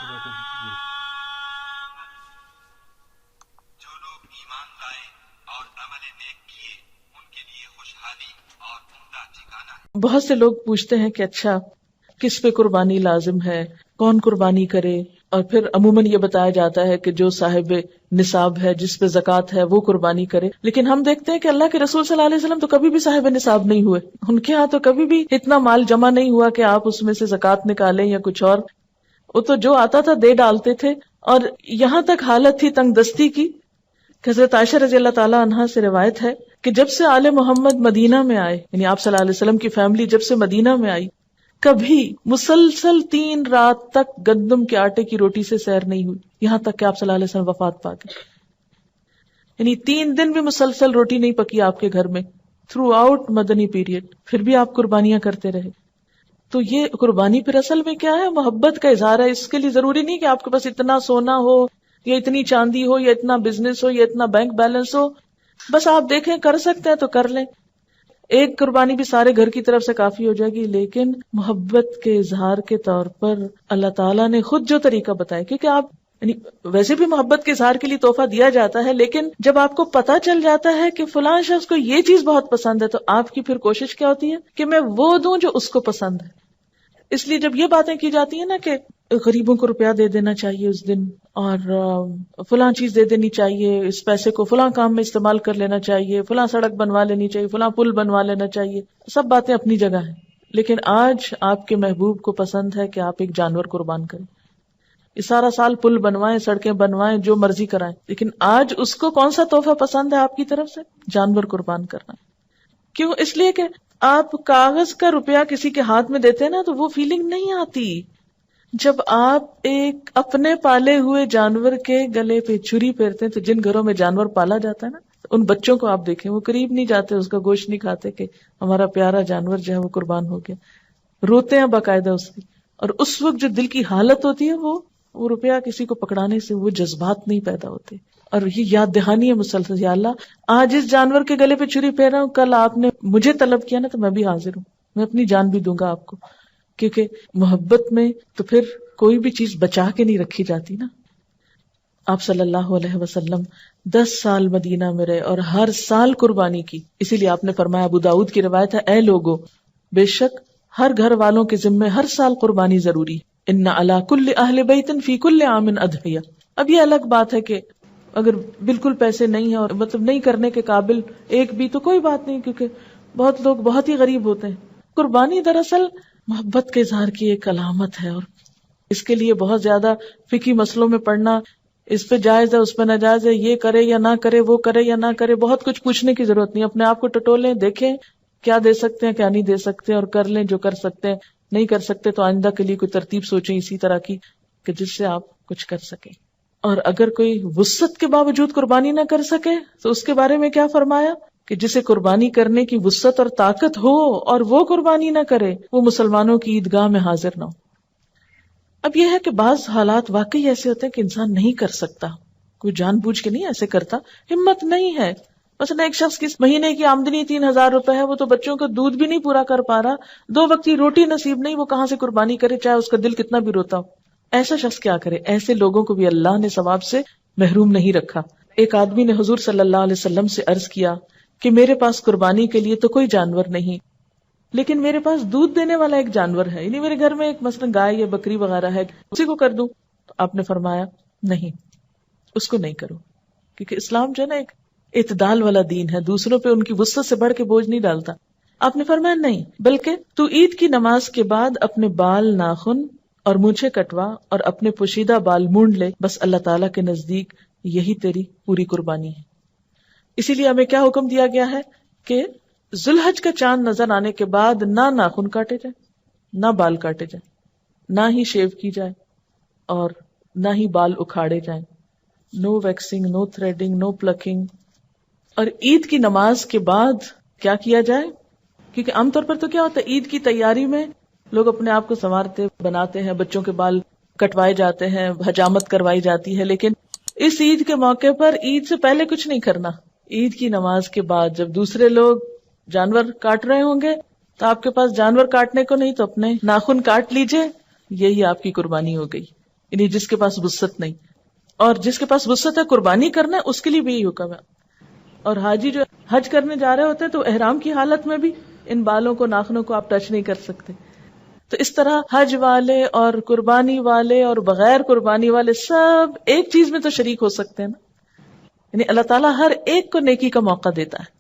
جو لوگ ایمان لائے اور عمل نیک کیے ان کے لیے خوشحالی اور عمدہ ٹھکانہ ہے۔ بہت سے لوگ پوچھتے ہیں کہ اچھا کس پہ قربانی لازم ہے، کون قربانی کرے، اور پھر عموماً یہ بتایا جاتا ہے کہ جو صاحب نصاب ہے، جس پہ زکوٰۃ ہے، وہ قربانی کرے۔ لیکن ہم دیکھتے ہیں کہ اللہ کے رسول صلی اللہ علیہ وسلم تو کبھی بھی صاحب نصاب نہیں ہوئے، ان کے ہاں تو کبھی بھی اتنا مال جمع نہیں ہوا کہ آپ اس میں سے زکوٰۃ نکالیں یا کچھ اور۔ وہ تو جو آتا تھا دے ڈالتے تھے، اور یہاں تک حالت تھی تنگ دستی کی کہ حضرت عائشہ رضی اللہ تعالی عنہا سے روایت ہے کہ جب سے آل محمد مدینہ میں آئے، یعنی آپ صلی اللہ علیہ وسلم کی فیملی جب سے مدینہ میں آئی، کبھی مسلسل 3 رات تک گندم کے آٹے کی روٹی سے سیر نہیں ہوئی، یہاں تک کہ آپ صلی اللہ علیہ وسلم وفات پا گئے۔ یعنی 3 دن بھی مسلسل روٹی نہیں پکی آپ کے گھر میں تھرو آؤٹ مدنی پیریڈ، پھر بھی آپ قربانیاں کرتے رہے۔ تو یہ قربانی پھر اصل میں کیا ہے؟ محبت کا اظہار ہے۔ اس کے لیے ضروری نہیں کہ آپ کے پاس اتنا سونا ہو یا اتنی چاندی ہو یا اتنا بزنس ہو یا اتنا بینک بیلنس ہو، بس آپ دیکھیں کر سکتے ہیں تو کر لیں۔ ایک قربانی بھی سارے گھر کی طرف سے کافی ہو جائے گی، لیکن محبت کے اظہار کے طور پر اللہ تعالیٰ نے خود جو طریقہ بتایا، کیونکہ آپ یعنی ویسے بھی محبت کے اظہار کے لیے تحفہ دیا جاتا ہے، لیکن جب آپ کو پتا چل جاتا ہے کہ فلاں شخص کو یہ چیز بہت پسند ہے، تو آپ کی پھر کوشش کیا ہوتی ہے کہ میں وہ دوں جو اس کو پسند ہے۔ اس لیے جب یہ باتیں کی جاتی ہیں نا کہ غریبوں کو روپیہ دے دینا چاہیے اس دن، اور فلاں چیز دے دینی چاہیے، اس پیسے کو فلاں کام میں استعمال کر لینا چاہیے، فلاں سڑک بنوا لینی چاہیے، فلاں پل بنوا لینا چاہیے، سب باتیں اپنی جگہ ہیں، لیکن آج آپ کے محبوب کو پسند ہے کہ آپ ایک جانور قربان کریں۔ یہ سارا سال پل بنوائیں، سڑکیں بنوائیں، جو مرضی کرائیں، لیکن آج اس کو کون سا تحفہ پسند ہے آپ کی طرف سے؟ جانور قربان کرنا۔ کیوں؟ اس لیے کہ آپ کاغذ کا روپیہ کسی کے ہاتھ میں دیتے ہیں نا تو وہ فیلنگ نہیں آتی۔ جب آپ ایک اپنے پالے ہوئے جانور کے گلے پہ چھری پھیرتے ہیں، تو جن گھروں میں جانور پالا جاتا ہے نا، ان بچوں کو آپ دیکھیں، وہ قریب نہیں جاتے، اس کا گوشت نہیں کھاتے کہ ہمارا پیارا جانور جو ہے وہ قربان ہو گیا، روتے ہیں باقاعدہ اس کی۔ اور اس وقت جو دل کی حالت ہوتی ہے وہ روپیہ کسی کو پکڑانے سے وہ جذبات نہیں پیدا ہوتے، اور یہ یاد دہانی ہے مسلسل، یا اللہ آج اس جانور کے گلے پہ چھری پھیر رہا ہوں، کل آپ نے مجھے طلب کیا نا تو میں بھی حاضر ہوں، میں اپنی جان بھی دوں گا آپ کو، کیونکہ محبت میں تو پھر کوئی بھی چیز بچا کے نہیں رکھی جاتی نا۔ آپ صلی اللہ علیہ وسلم 10 سال مدینہ میں رہے اور ہر سال قربانی کی، اسی لیے آپ نے فرمایا، ابو داؤد کی روایت ہے، اے لوگو، بے شک ہر گھر والوں کے ذمے ہر سال قربانی ضروری، ان علی کل اہل بیت فی کل عام اضحیہ۔ اب یہ الگ بات ہے کہ اگر بالکل پیسے نہیں ہیں اور مطلب نہیں کرنے کے قابل ایک بھی، تو کوئی بات نہیں، کیونکہ بہت لوگ بہت ہی غریب ہوتے ہیں۔ قربانی دراصل محبت کے اظہار کی ایک علامت ہے، اور اس کے لیے بہت زیادہ فقہی مسئلوں میں پڑھنا، اس پہ جائز ہے اس پہ ناجائز ہے، یہ کرے یا نہ کرے، وہ کرے یا نہ کرے، بہت کچھ پوچھنے کی ضرورت نہیں۔ اپنے آپ کو ٹٹولیں، دیکھیں کیا دے سکتے ہیں کیا نہیں دے سکتے، اور کر لیں جو کر سکتے ہیں، نہیں کر سکتے تو آئندہ کے لیے کوئی ترتیب سوچیں اسی طرح کی کہ جس سے آپ کچھ کر سکیں۔ اور اگر کوئی وسعت کے باوجود قربانی نہ کر سکے تو اس کے بارے میں کیا فرمایا کہ جسے قربانی کرنے کی وسعت اور طاقت ہو اور وہ قربانی نہ کرے، وہ مسلمانوں کی عیدگاہ میں حاضر نہ ہو۔ اب یہ ہے کہ بعض حالات واقعی ایسے ہوتے ہیں کہ انسان نہیں کر سکتا، کوئی جان بوجھ کے نہیں ایسے کرتا، ہمت نہیں ہے۔ مثلا ایک شخص کی مہینے کی آمدنی 3000 روپے ہے، وہ تو بچوں کا دودھ بھی نہیں پورا کر پا رہا، 2 وقت کی روٹی نصیب نہیں، وہ کہاں سے قربانی کرے، چاہے اس کا دل کتنا بھی روتا ہو۔ ایسا شخص کیا کرے؟ ایسے لوگوں کو بھی اللہ نے ثواب سے محروم نہیں رکھا۔ ایک آدمی نے حضور صلی اللہ علیہ وسلم سے عرض کیا کہ میرے پاس قربانی کے لیے تو کوئی جانور نہیں، لیکن میرے پاس دودھ دینے والا ایک جانور ہے، یعنی میرے گھر میں ایک مثلا گائے یا بکری وغیرہ ہے، اسی کو کر دوں؟ تو آپ نے فرمایا نہیں، اس کو نہیں کرو، کیونکہ اسلام جو ہے نا ایک اعتدال والا دین ہے، دوسروں پہ ان کی وسعت سے بڑھ کے بوجھ نہیں ڈالتا۔ آپ نے فرمایا نہیں، بلکہ تو عید کی نماز کے بعد اپنے بال، ناخن اور مونچھیں کٹوا اور اپنے پوشیدہ بال مونڈ لے، بس اللہ تعالیٰ کے نزدیک یہی تیری پوری قربانی ہے۔ اسی لیے ہمیں کیا حکم دیا گیا ہے کہ ذوالحج کا چاند نظر آنے کے بعد نہ ناخن کاٹے جائیں، نہ بال کاٹے جائیں، نہ ہی شیو کی جائے، اور نہ ہی بال اکھاڑے جائیں، نو ویکسنگ، نو تھریڈنگ، نو پلکنگ۔ اور عید کی نماز کے بعد کیا کیا جائے؟ کیونکہ عام طور پر تو کیا ہوتا ہے، عید کی تیاری میں لوگ اپنے آپ کو سنوارتے بناتے ہیں، بچوں کے بال کٹوائے جاتے ہیں، حجامت کروائی جاتی ہے، لیکن اس عید کے موقع پر عید سے پہلے کچھ نہیں کرنا۔ عید کی نماز کے بعد جب دوسرے لوگ جانور کاٹ رہے ہوں گے تو آپ کے پاس جانور کاٹنے کو نہیں، تو اپنے ناخن کاٹ لیجئے، یہی آپ کی قربانی ہو گئی۔ یعنی جس کے پاس وسعت نہیں، اور جس کے پاس وسعت ہے قربانی کرنا ہے اس کے لیے بھی یہی حکم ہے. اور حاجی جو حج کرنے جا رہے ہوتے ہیں تو احرام کی حالت میں بھی ان بالوں کو، ناخنوں کو آپ ٹچ نہیں کر سکتے. تو اس طرح حج والے اور قربانی والے اور بغیر قربانی والے سب ایک چیز میں تو شریک ہو سکتے ہیں نا. یعنی اللہ تعالیٰ ہر ایک کو نیکی کا موقع دیتا ہے.